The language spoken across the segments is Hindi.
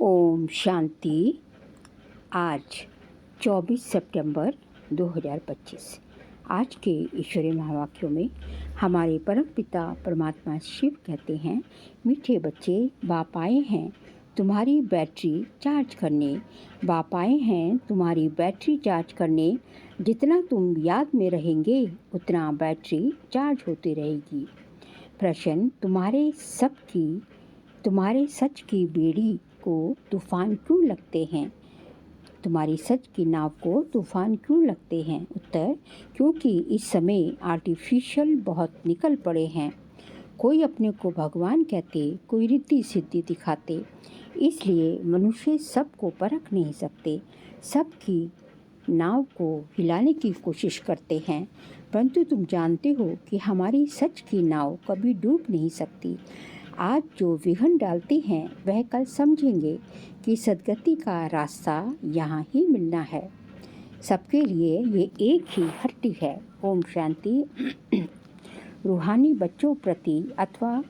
ओम शांति। आज 24 सितंबर 2025। आज के ईश्वरीय महावाक्यों में हमारे परम पिता परमात्मा शिव कहते हैं, मीठे बच्चे बाप आए हैं तुम्हारी बैटरी चार्ज करने। बाप आए हैं तुम्हारी बैटरी चार्ज करने। जितना तुम याद में रहेंगे उतना बैटरी चार्ज होती रहेगी। प्रश्न, तुम्हारे सच की बेड़ी को तूफान क्यों लगते हैं? तुम्हारी सच की नाव को तूफान क्यों लगते हैं? उत्तर, क्योंकि इस समय आर्टिफिशियल बहुत निकल पड़े हैं। कोई अपने को भगवान कहते, कोई रिद्धि सिद्धि दिखाते, इसलिए मनुष्य सबको परख नहीं सकते। सबकी नाव को हिलाने की कोशिश करते हैं, परंतु तुम जानते हो कि हमारी सच की नाव कभी डूब नहीं सकती। आज जो विघ्न डालते हैं वह कल समझेंगे कि सद्गति का रास्ता यहाँ ही मिलना है। सबके लिए ये एक ही हट्टी है। ओम शांति। रूहानी बच्चों प्रति अथवा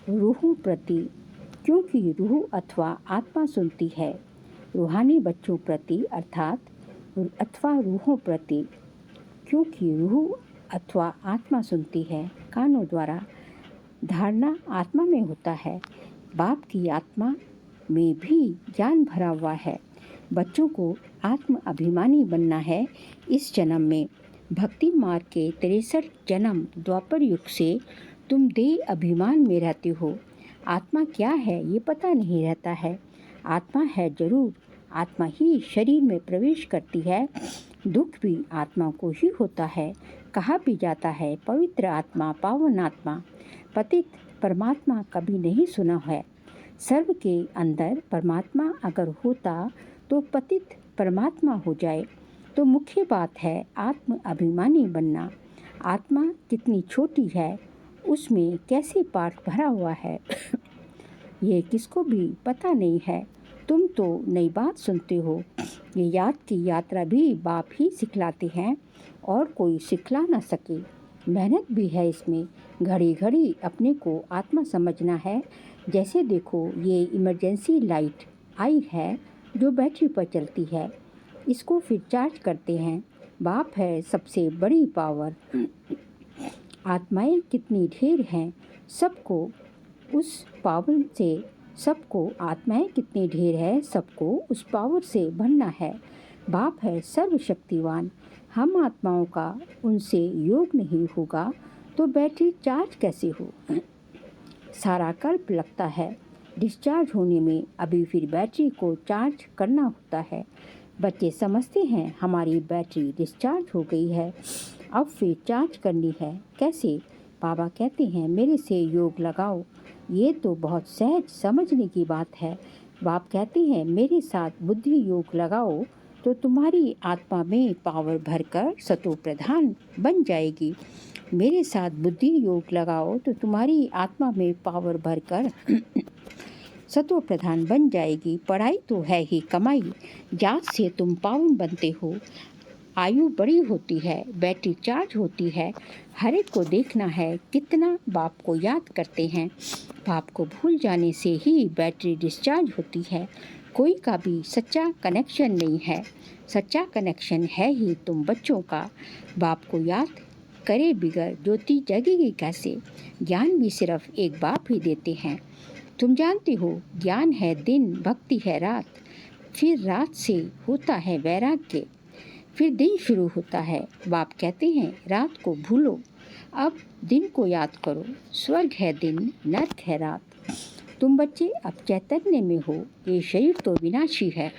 रूहों प्रति, क्योंकि रूह अथवा आत्मा सुनती है। रूहानी बच्चों प्रति अथवा रूहों प्रति, क्योंकि रूह अथवा आत्मा सुनती है। कानों द्वारा धारणा आत्मा में होता है। बाप की आत्मा में भी ज्ञान भरा हुआ है। बच्चों को आत्म अभिमानी बनना है इस जन्म में। भक्ति मार्ग के 63 जन्म द्वापर युग से तुम देह अभिमान में रहते हो। आत्मा क्या है ये पता नहीं रहता है। आत्मा है जरूर, आत्मा ही शरीर में प्रवेश करती है। दुख भी आत्मा को ही होता है। कहा भी जाता है, पवित्र आत्मा, पावन आत्मा। पतित परमात्मा कभी नहीं सुना है। सर्व के अंदर परमात्मा अगर होता तो पतित परमात्मा हो जाए। तो मुख्य बात है आत्म अभिमानी बनना। आत्मा कितनी छोटी है, उसमें कैसे पाठ भरा हुआ है ये किसको भी पता नहीं है। तुम तो नई बात सुनते हो। ये याद की यात्रा भी बाप ही सिखलाते हैं और कोई सिखला ना सके। मेहनत भी है इसमें। घड़ी घड़ी अपने को आत्मा समझना है। जैसे देखो, ये इमरजेंसी लाइट आई है जो बैटरी पर चलती है, इसको फिर चार्ज करते हैं। बाप है सबसे बड़ी पावर। आत्माएं कितनी ढेर हैं, सबको उस पावर से, सबको आत्माएं कितनी ढेर है, सबको उस पावर से भरना है। बाप है सर्वशक्तिवान। हम आत्माओं का उनसे योग नहीं होगा तो बैटरी चार्ज कैसे हो? सारा कल्प लगता है डिस्चार्ज होने में। अभी फिर बैटरी को चार्ज करना होता है। बच्चे समझते हैं हमारी बैटरी डिस्चार्ज हो गई है, अब फिर चार्ज करनी है। कैसे? बाबा कहते हैं मेरे से योग लगाओ। ये तो बहुत सहज समझने की बात है। बाप कहते हैं मेरे साथ बुद्धि योग लगाओ तो तुम्हारी आत्मा में पावर भरकर सतो प्रधान बन जाएगी। मेरे साथ बुद्धि योग लगाओ तो तुम्हारी आत्मा में पावर भरकर सतो प्रधान बन जाएगी। पढ़ाई तो है ही कमाई, जात से तुम पावन बनते हो। आयु बड़ी होती है, बैटरी चार्ज होती है। हर एक को देखना है कितना बाप को याद करते हैं। बाप को भूल जाने से ही बैटरी डिस्चार्ज होती है। कोई का भी सच्चा कनेक्शन नहीं है। सच्चा कनेक्शन है ही तुम बच्चों का। बाप को याद करे बिगर ज्योति जगेगी कैसे? ज्ञान भी सिर्फ एक बाप ही देते हैं। तुम जानते हो, ज्ञान है दिन, भक्ति है रात, फिर रात से होता है वैराग्य, फिर दिन शुरू होता है। बाप कहते हैं रात को भूलो, अब दिन को याद करो। स्वर्ग है दिन, नर्क है रात। तुम बच्चे अब चैतन्य में हो। ये शरीर तो विनाशी है,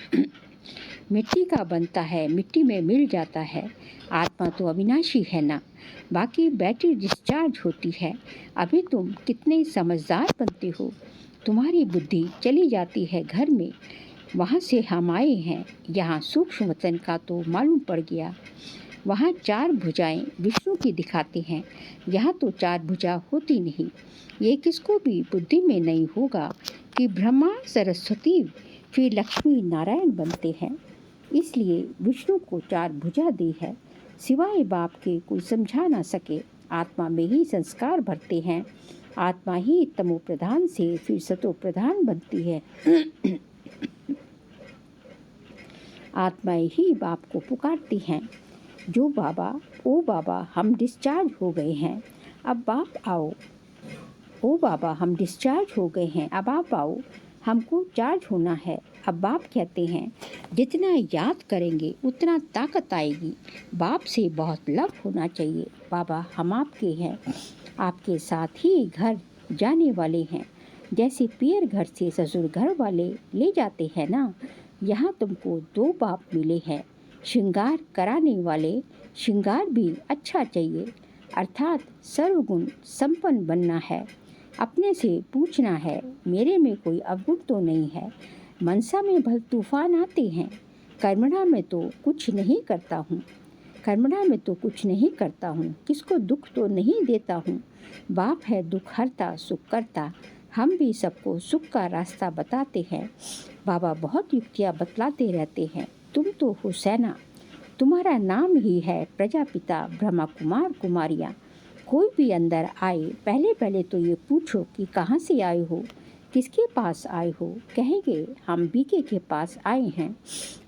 मिट्टी का बनता है, मिट्टी में मिल जाता है। आत्मा तो अविनाशी है ना। बाकी बैटरी डिस्चार्ज होती है। अभी तुम कितने समझदार बनते हो। तुम्हारी बुद्धि चली जाती है घर में, वहाँ से हम आए हैं। यहाँ सूक्ष्म वतन का तो मालूम पड़ गया। वहाँ 4 भुजाएं विष्णु की दिखाते हैं, यहाँ तो 4 भुजा होती नहीं। ये किसको भी बुद्धि में नहीं होगा कि ब्रह्मा सरस्वती फिर लक्ष्मी नारायण बनते हैं। इसलिए विष्णु को 4 भुजा दी है। सिवाय बाप के कोई समझा ना सके। आत्मा में ही संस्कार भरते हैं। आत्मा ही तमो प्रधान से फिर सतो प्रधान बनती है। आत्माएं ही बाप को पुकारती हैं, जो बाबा, ओ बाबा हम डिस्चार्ज हो गए हैं, अब बाप आओ। ओ बाबा हम डिस्चार्ज हो गए हैं, अब आप आओ, हमको चार्ज होना है। अब बाप कहते हैं, जितना याद करेंगे उतना ताकत आएगी। बाप से बहुत लव होना चाहिए। बाबा हम आपके हैं, आपके साथ ही घर जाने वाले हैं। जैसे पियर घर से ससुर घर वाले ले जाते हैं ना, यहाँ तुमको 2 बाप मिले हैं। श्रृंगार कराने वाले, श्रृंगार भी अच्छा चाहिए, अर्थात सर्वगुण संपन्न बनना है। अपने से पूछना है, मेरे में कोई अवगुण तो नहीं है। मनसा में भल तूफान आते हैं, कर्मणा में तो कुछ नहीं करता हूँ। कर्मणा में तो कुछ नहीं करता हूँ, किसको दुख तो नहीं देता हूँ। बाप है दुख हरता सुख करता, हम भी सबको सुख का रास्ता बताते हैं। बाबा बहुत युक्तियाँ बतलाते रहते हैं। तुम तो हो सेना, तुम्हारा नाम ही है प्रजापिता ब्रह्मा कुमार कुमारियाँ। कोई भी अंदर आए, पहले पहले तो ये पूछो कि कहाँ से आए हो, किसके पास आए हो। कहेंगे हम बीके के पास आए हैं।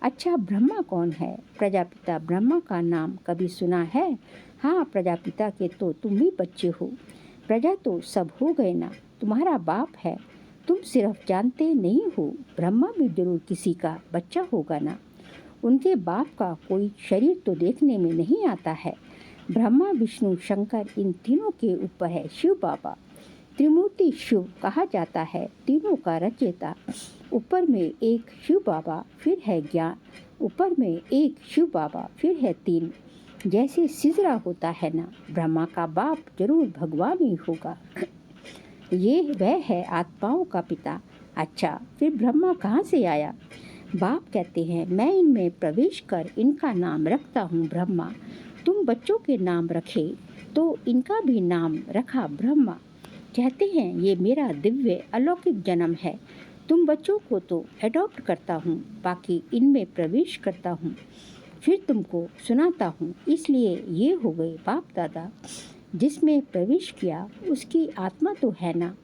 अच्छा ब्रह्मा कौन है? प्रजापिता ब्रह्मा का नाम कभी सुना है? हाँ, प्रजापिता के तो तुम भी बच्चे हो। प्रजा तो सब हो गए ना, तुम्हारा बाप है, तुम सिर्फ जानते नहीं हो। ब्रह्मा भी जरूर किसी का बच्चा होगा ना। उनके बाप का कोई शरीर तो देखने में नहीं आता है। ब्रह्मा विष्णु शंकर इन तीनों के ऊपर है शिव बाबा। त्रिमूर्ति शिव कहा जाता है, तीनों का रचयिता। ऊपर में एक शिव बाबा, फिर है ज्ञान, ऊपर में एक शिव बाबा, फिर है 3। जैसे सिजरा होता है ना, ब्रह्मा का बाप जरूर भगवान ही होगा। ये वह है आत्माओं का पिता। अच्छा फिर ब्रह्मा कहाँ से आया? बाप कहते हैं, मैं इनमें प्रवेश कर इनका नाम रखता हूँ ब्रह्मा। तुम बच्चों के नाम रखे तो इनका भी नाम रखा ब्रह्मा। कहते हैं ये मेरा दिव्य अलौकिक जन्म है। तुम बच्चों को तो एडॉप्ट करता हूँ, बाकी इनमें प्रवेश करता हूँ, फिर तुमको सुनाता हूँ। इसलिए ये हो गए बाप दादा। जिसमें प्रवेश किया उसकी आत्मा तो है ना,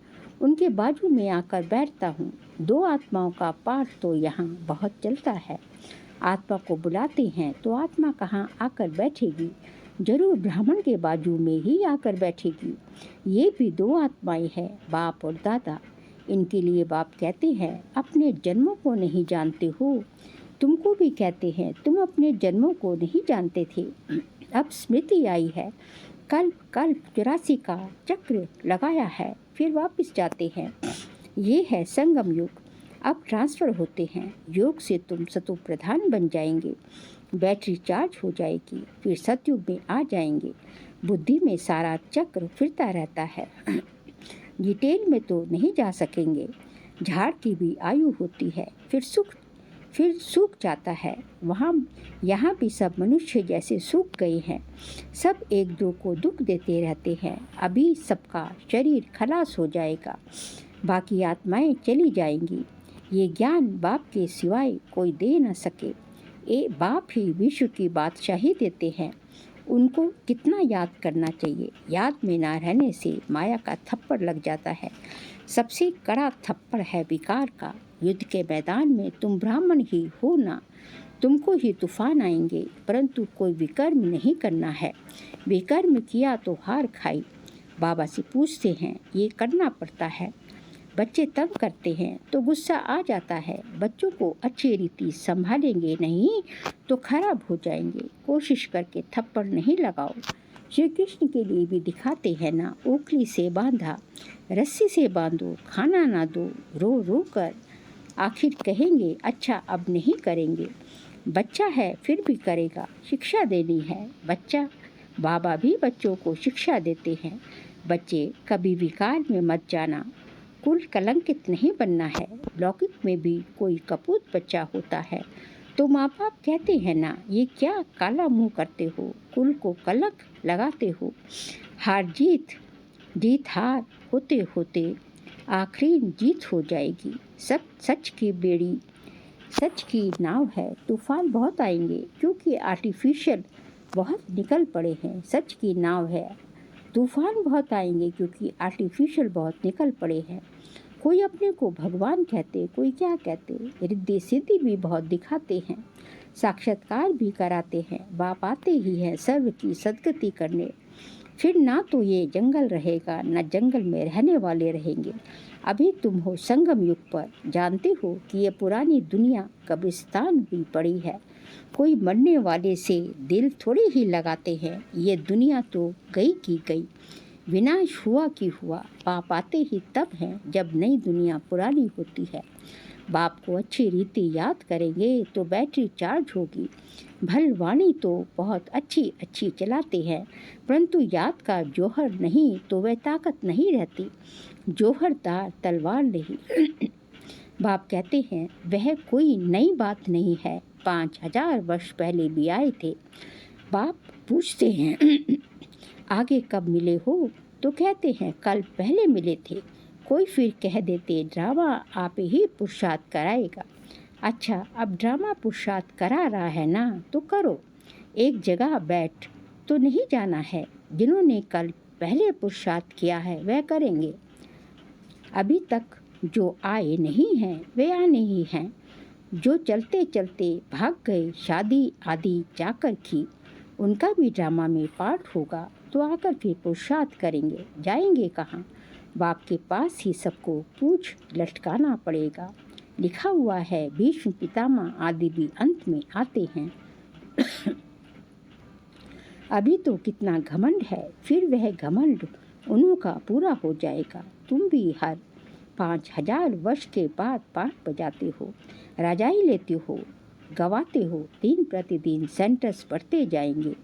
उनके बाजू में आकर बैठता हूँ। 2 आत्माओं का पाठ तो यहाँ बहुत चलता है। आत्मा को बुलाते हैं तो आत्मा कहाँ आकर बैठेगी? जरूर ब्राह्मण के बाजू में ही आकर बैठेगी। ये भी 2 आत्माएं हैं, बाप और दादा। इनके लिए बाप कहते हैं, अपने जन्मों को नहीं जानते हो। तुमको भी कहते हैं, तुम अपने जन्मों को नहीं जानते थे। अब स्मृति आई है, कल्प कल्प 84 का चक्र लगाया है, फिर वापस जाते हैं। ये है संगम युग। अब ट्रांसफ़र होते हैं। योग से तुम सतो प्रधान बन जाएंगे, बैटरी चार्ज हो जाएगी, फिर सतयुग में आ जाएंगे। बुद्धि में सारा चक्र फिरता रहता है। डिटेल में तो नहीं जा सकेंगे। झाड़ की भी आयु होती है, फिर सूख जाता है। यहाँ भी सब मनुष्य जैसे सूख गए हैं। सब एक दो को दुख देते रहते हैं। अभी सबका शरीर खलास हो जाएगा, बाकी आत्माएं चली जाएंगी। ये ज्ञान बाप के सिवाय कोई दे न सके। बाप ही विश्व की बादशाही देते हैं। उनको कितना याद करना चाहिए। याद में ना रहने से माया का थप्पड़ लग जाता है। सबसे कड़ा थप्पड़ है विकार का। युद्ध के मैदान में तुम ब्राह्मण ही हो ना, तुमको ही तूफान आएंगे, परंतु कोई विकर्म नहीं करना है। विकर्म किया तो हार खाई। बाबा से पूछते हैं, ये करना पड़ता है। बच्चे तंग करते हैं तो गुस्सा आ जाता है। बच्चों को अच्छी रीति संभालेंगे नहीं तो खराब हो जाएंगे। कोशिश करके थप्पड़ नहीं लगाओ। श्री कृष्ण के लिए भी दिखाते हैं ना, ओखली से बांधा, रस्सी से बांधो, खाना ना दो, रो रो कर आखिर कहेंगे अच्छा अब नहीं करेंगे। बच्चा है फिर भी करेगा, शिक्षा देनी है। बच्चा बाबा भी बच्चों को शिक्षा देते हैं। बच्चे कभी विकार में मत जाना, कुल कलंकित नहीं बनना है। लौकिक में भी कोई कपूत बच्चा होता है तो माँ बाप कहते हैं ना, ये क्या काला मुंह करते हो, कुल को कलंक लगाते हो। हार जीत हार होते होते आखिरी जीत हो जाएगी। सब सच की नाव है, तूफान बहुत आएंगे क्योंकि आर्टिफिशियल बहुत निकल पड़े हैं। सच की नाव है, तूफान बहुत आएंगे क्योंकि आर्टिफिशियल बहुत निकल पड़े हैं। कोई अपने को भगवान कहते, कोई क्या कहते, रिद्धि सिद्धि भी बहुत दिखाते हैं, साक्षात्कार भी कराते हैं। बाप आते ही है सर्व की सद्गति करने। फिर ना तो ये जंगल रहेगा, न जंगल में रहने वाले रहेंगे। अभी तुम हो संगम युग पर, जानते हो कि ये पुरानी दुनिया कब्रिस्तान हुई पड़ी है। कोई मरने वाले से दिल थोड़ी ही लगाते हैं। ये दुनिया तो गई की गई, विनाश हुआ कि हुआ। बाप आते ही तब हैं जब नई दुनिया पुरानी होती है। बाप को अच्छी रीति याद करेंगे तो बैटरी चार्ज होगी। भलवाणी तो बहुत अच्छी अच्छी चलाते हैं, परंतु याद का जौहर नहीं तो वह ताकत नहीं रहती। जौहरदार तलवार नहीं। बाप कहते हैं वह कोई नई बात नहीं है, 5000 वर्ष पहले भी आए थे। बाप पूछते हैं आगे कब मिले हो, तो कहते हैं कल पहले मिले थे। कोई फिर कह देते ड्रामा आप ही पुरुषार्थ कराएगा। अच्छा, अब ड्रामा पुरुषार्थ करा रहा है ना, तो करो। एक जगह बैठ तो नहीं जाना है। जिन्होंने कल पहले पुरुषार्थ किया है वह करेंगे। अभी तक जो आए नहीं हैं वे आने ही हैं। जो चलते चलते भाग गए शादी आदि जाकर की, उनका भी ड्रामा में पार्ट होगा, तो आकर फिर पुरुषार्थ करेंगे। जाएंगे कहाँ? बाप के पास ही सबको पूछ लटकाना पड़ेगा। लिखा हुआ है भीष्म पितामह आदि भी अंत में आते हैं। अभी तो कितना घमंड है, फिर वह घमंड उन्हों का पूरा हो जाएगा। तुम भी हर 5000 वर्ष के बाद पाठ बजाते हो, राजाई लेते हो, गवाते हो। दिन प्रतिदिन सेंटर्स बढ़ते जाएंगे।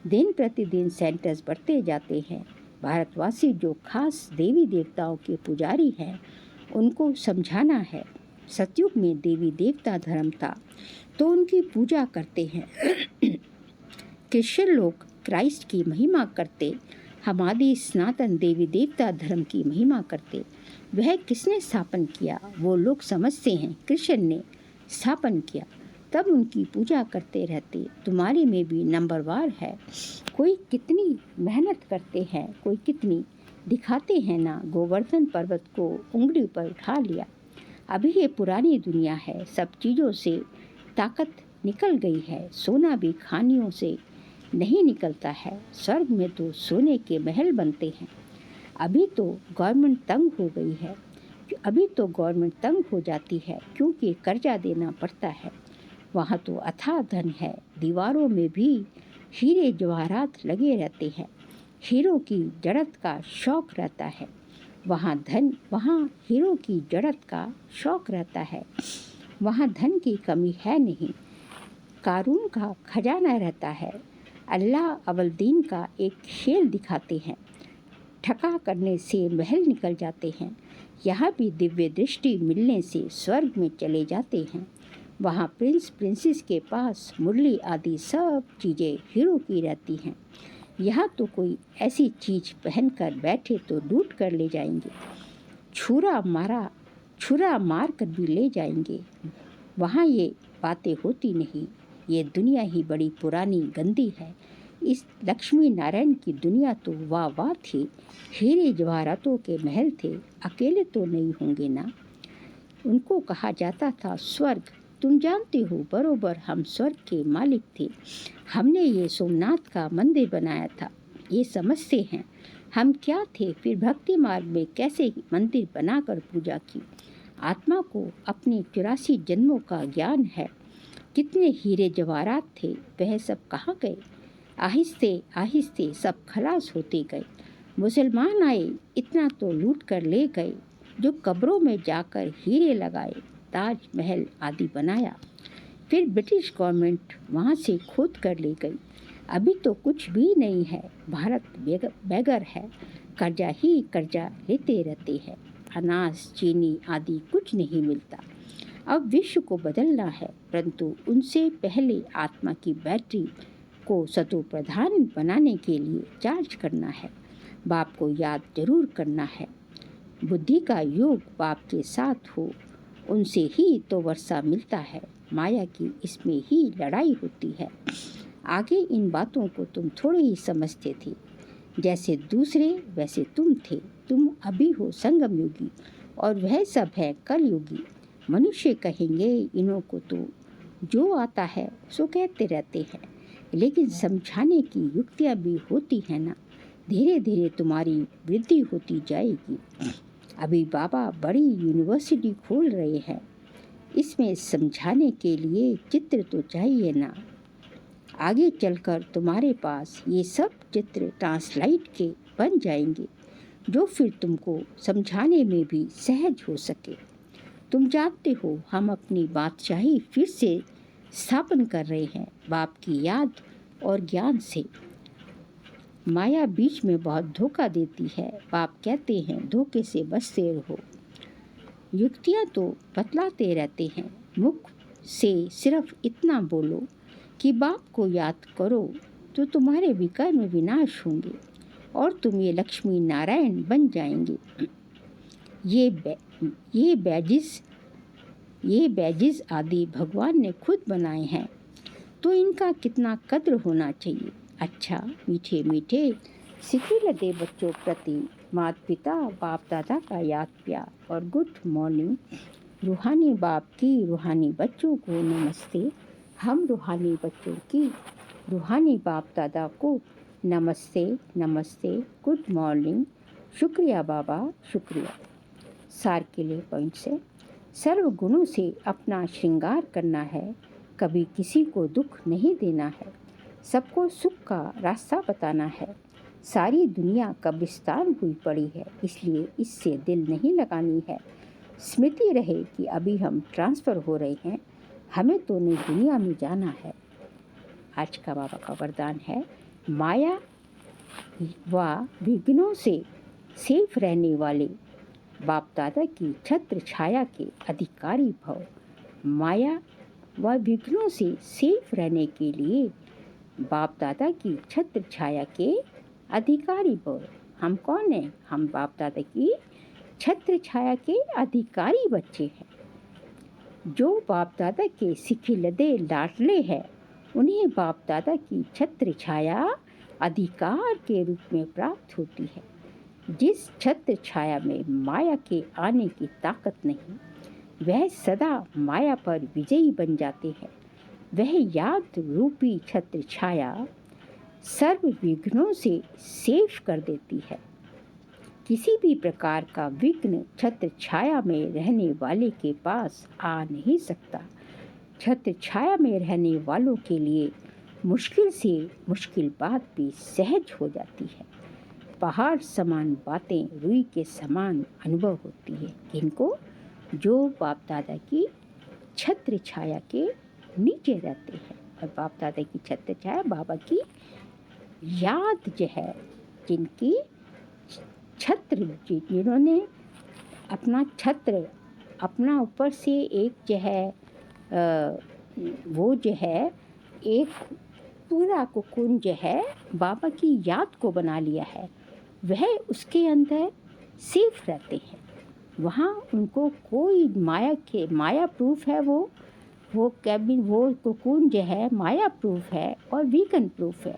दिन प्रतिदिन सेंटर्स बढ़ते जाते हैं। भारतवासी जो खास देवी देवताओं के पुजारी हैं, उनको समझाना है। सतयुग में देवी देवता धर्म था तो उनकी पूजा करते हैं। क्रिश्चियन लोग क्राइस्ट की महिमा करते, हमारी सनातन देवी देवता धर्म की महिमा करते। वह किसने स्थापन किया? वो लोग समझते हैं क्रिश्चियन ने स्थापन किया, तब उनकी पूजा करते रहते। तुम्हारे में भी नंबरवार है। कोई कितनी मेहनत करते हैं, कोई कितनी दिखाते हैं ना। गोवर्धन पर्वत को उंगली पर उठा लिया। अभी ये पुरानी दुनिया है, सब चीज़ों से ताकत निकल गई है। सोना भी खानियों से नहीं निकलता है। स्वर्ग में तो सोने के महल बनते हैं। अभी तो गवर्नमेंट तंग हो गई है। अभी तो गवर्नमेंट तंग हो जाती है क्योंकि कर्जा देना पड़ता है। वहाँ तो अथाह धन है। दीवारों में भी हीरे जवाहरात लगे रहते हैं। हीरों की जड़त का शौक रहता है। वहाँ हीरों की जड़त का शौक रहता है। वहाँ धन की कमी है नहीं। कारून का खजाना रहता है। अल्लाह अवलदीन का एक खेल दिखाते हैं। ठका करने से महल निकल जाते हैं। यहाँ भी दिव्य दृष्टि मिलने से स्वर्ग में चले जाते हैं। वहाँ प्रिंस प्रिंसेस के पास मुरली आदि सब चीज़ें हीरो की रहती हैं। यहाँ तो कोई ऐसी चीज़ पहनकर बैठे तो लूट कर ले जाएंगे। छुरा मार कर भी ले जाएंगे। वहाँ ये बातें होती नहीं। ये दुनिया ही बड़ी पुरानी गंदी है। इस लक्ष्मी नारायण की दुनिया तो वाह वाह थी। हीरे जवाहरातों के महल थे। अकेले तो नहीं होंगे ना। उनको कहा जाता था स्वर्ग। तुम जानते हो बरोबर हम स्वर्ग के मालिक थे। हमने ये सोमनाथ का मंदिर बनाया था। ये समझते हैं हम क्या थे। फिर भक्ति मार्ग में कैसे मंदिर बनाकर पूजा की। आत्मा को अपने 84 जन्मों का ज्ञान है। कितने हीरे जवाहरात थे, वह सब कहाँ गए? आहिस्ते आहिस्ते सब खलास होते गए। मुसलमान आए, इतना तो लूट कर ले गए। जो कब्रों में जाकर हीरे लगाए, ताजमहल आदि बनाया। फिर ब्रिटिश गवर्नमेंट वहाँ से खोद कर ले गई। अभी तो कुछ भी नहीं है। भारत बेघर है। कर्जा ही कर्जा लेते रहते हैं। अनाज चीनी आदि कुछ नहीं मिलता। अब विश्व को बदलना है, परंतु उनसे पहले आत्मा की बैटरी को सतो प्रधान बनाने के लिए चार्ज करना है। बाप को याद जरूर करना है। बुद्धि का योग बाप के साथ हो, उनसे ही तो वर्षा मिलता है। माया की इसमें ही लड़ाई होती है। आगे इन बातों को तुम थोड़े ही समझते थे। जैसे दूसरे वैसे तुम थे। तुम अभी हो संगम योगी। और वह सब है कलयुगी। मनुष्य कहेंगे इन्हों को तो जो आता है सो कहते रहते हैं, लेकिन समझाने की युक्तियाँ भी होती हैं ना। धीरे धीरे तुम्हारी वृद्धि होती जाएगी। अभी बाबा बड़ी यूनिवर्सिटी खोल रहे हैं, इसमें समझाने के लिए चित्र तो चाहिए ना। आगे चलकर तुम्हारे पास ये सब चित्र ट्रांसलाइट के बन जाएंगे, जो फिर तुमको समझाने में भी सहज हो सके। तुम जानते हो हम अपनी बादशाही फिर से स्थापन कर रहे हैं बाप की याद और ज्ञान से। माया बीच में बहुत धोखा देती है। बाप कहते हैं धोखे से बचते रहो। युक्तियाँ तो बतलाते रहते हैं, मुख से सिर्फ इतना बोलो कि बाप को याद करो तो तुम्हारे विकर्म विनाश होंगे और तुम ये लक्ष्मी नारायण बन जाएंगे। ये बैजिस आदि भगवान ने खुद बनाए हैं, तो इनका कितना कद्र होना चाहिए। अच्छा मीठे मीठे सिक्के लदे बच्चों प्रति माता पिता बाप दादा का याद प्यार और गुड मॉर्निंग। रूहानी बाप की रूहानी बच्चों को नमस्ते। हम रूहानी बच्चों की रूहानी बाप दादा को नमस्ते नमस्ते, गुड मॉर्निंग, शुक्रिया बाबा शुक्रिया। सार के लिए पॉइंट्स है। सर्व गुणों से अपना श्रृंगार करना है, कभी किसी को दुख नहीं देना है, सबको सुख का रास्ता बताना है। सारी दुनिया कब्रिस्तान हुई पड़ी है, इसलिए इससे दिल नहीं लगानी है। स्मृति रहे कि अभी हम ट्रांसफ़र हो रहे हैं, हमें तो नई दुनिया में जाना है। आज का बाबा का वरदान है, माया व विघ्नों से सेफ रहने वाले बाप दादा की छत्र छाया के अधिकारी भव। माया व विघ्नों से सेफ रहने के लिए बाप दादा की छत्र छाया के अधिकारी भव। हम कौन हैं? हम बाप दादा की छत्र छाया के अधिकारी बच्चे हैं। जो बाप दादा के सिखे लदे लाडले हैं, उन्हें बाप दादा की छत्र छाया अधिकार के रूप में प्राप्त होती है। जिस छत्र छाया में माया के आने की ताकत नहीं, वह सदा माया पर विजयी बन जाते हैं। वह याद रूपी छत्र छाया सर्व विघ्नों से सेफ कर देती है। किसी भी प्रकार का विघ्न छत्र छाया में रहने वाले के पास आ नहीं सकता। छत्र छाया में रहने वालों के लिए मुश्किल से मुश्किल बात भी सहज हो जाती है। पहाड़ समान बातें रुई के समान अनुभव होती है। किनको? जो बाप दादा की छत्र छाया के नीचे रहते हैं। और बाप दादा की छत्र छाया बाबा की याद जो है, जिनकी छत्र, जिन्होंने अपना छत्र अपना ऊपर से एक जो है वो जो है एक पूरा कोकून जो है बाबा की याद को बना लिया है, वह उसके अंदर सेफ रहते हैं। वहाँ उनको कोई माया प्रूफ है। वो कैबिन, वो कोकून जो है माया प्रूफ है और वीगन प्रूफ है।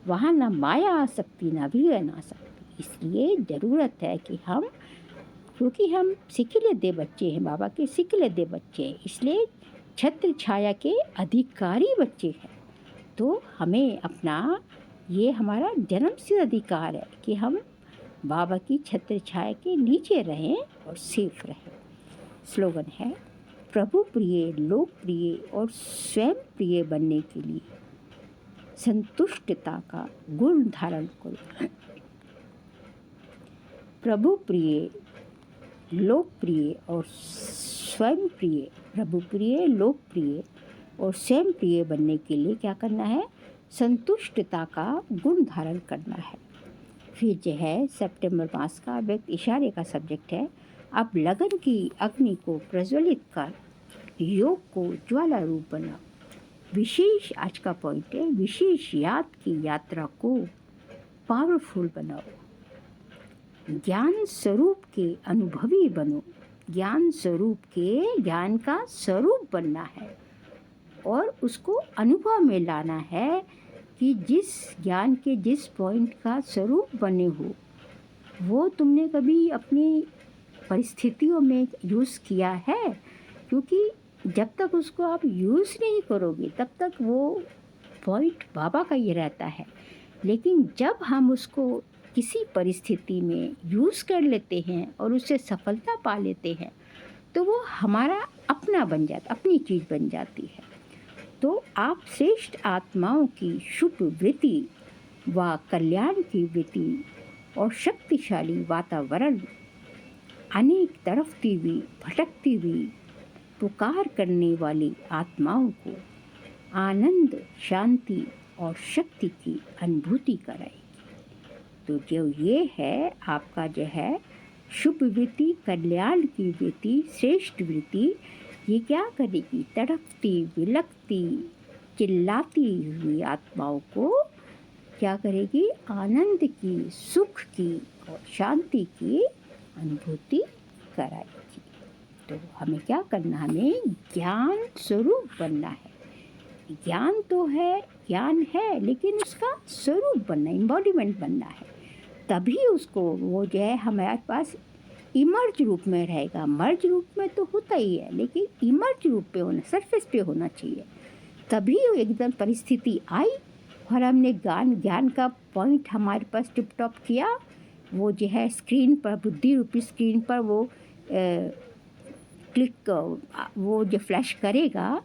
वहाँ ना माया आ सकती ना वीगन आ सकती। इसलिए ज़रूरत है कि हम, क्योंकि हम सिखले दे बच्चे हैं, बाबा के सिखले दे बच्चे हैं, इसलिए छत्र छाया के अधिकारी बच्चे हैं। तो हमें अपना, ये हमारा जन्म से अधिकार है कि हम बाबा की छत्र छाया के नीचे रहें और सेफ रहें। स्लोगन है, प्रभु प्रिय, लोक प्रिय और स्वयं प्रिय बनने के लिए संतुष्टता का गुण धारण करो। प्रभु प्रिय, लोकप्रिय और स्वयं प्रिय, प्रभु प्रिय, लोकप्रिय और स्वयं प्रिय बनने के लिए क्या करना है? संतुष्टता का गुण धारण करना है। फिर जो है सितंबर मास का व्यक्त इशारे का सब्जेक्ट है, अब लगन की अग्नि को प्रज्वलित कर योग को ज्वाला रूप बनाओ। विशेष, आज का पॉइंट है, विशेष याद की यात्रा को पावरफुल बनाओ। ज्ञान स्वरूप के अनुभवी बनो। ज्ञान स्वरूप के, ज्ञान का स्वरूप बनना है और उसको अनुभव में लाना है कि जिस ज्ञान के जिस पॉइंट का स्वरूप बने हो, वो तुमने कभी अपनी परिस्थितियों में यूज़ किया है, क्योंकि जब तक उसको आप यूज़ नहीं करोगे तब तक वो पॉइंट बाबा का ही रहता है। लेकिन जब हम उसको किसी परिस्थिति में यूज़ कर लेते हैं और उससे सफलता पा लेते हैं, तो वो हमारा अपना बन जाता, अपनी चीज़ बन जाती है। तो आप श्रेष्ठ आत्माओं की शुभ वृत्ति व कल्याण की वृत्ति और शक्तिशाली वातावरण, अनेक तड़पती हुई भटकती हुई पुकार करने वाली आत्माओं को आनंद, शांति और शक्ति की अनुभूति कराएगी। तो जो ये है आपका जो है शुभ वृत्ति, कल्याण की वृत्ति, श्रेष्ठ वृत्ति, ये क्या करेगी? तड़पती, विलकती, चिल्लाती हुई आत्माओं को क्या करेगी? आनंद की, सुख की और शांति की अनुभूति कराएगी। तो हमें क्या करना? हमें ज्ञान स्वरूप बनना है। ज्ञान तो है, ज्ञान है, लेकिन उसका स्वरूप बनना, एम्बॉडीमेंट बनना है। तभी उसको वो जो है हमारे पास इमर्ज रूप में रहेगा। मर्ज रूप में तो होता ही है, लेकिन इमर्ज रूप पे होना, सरफेस पे होना चाहिए। तभी वो एकदम परिस्थिति आई और हमने ज्ञान का पॉइंट हमारे पास टिप टॉप किया। वो जो है स्क्रीन पर, बुद्धि रूपी स्क्रीन पर वो क्लिक, वो जो फ्लैश करेगा,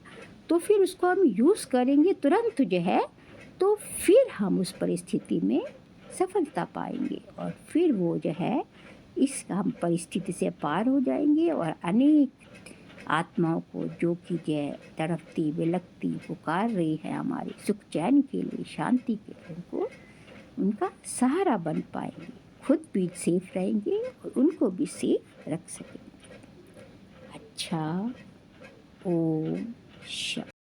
तो फिर उसको हम यूज़ करेंगे तुरंत जो है, तो फिर हम उस परिस्थिति में सफलता पाएंगे और फिर वो जो है इस हम परिस्थिति से पार हो जाएंगे और अनेक आत्माओं को जो कि जो है तड़पती, विलकती, पुकार रही है हमारे सुख चैन के लिए, शांति के लिए, उनको उनका सहारा बन पाएंगे, खुद भी सेफ रहेंगे और उनको भी सेफ रख सकेंगे। अच्छा, ओम शांति।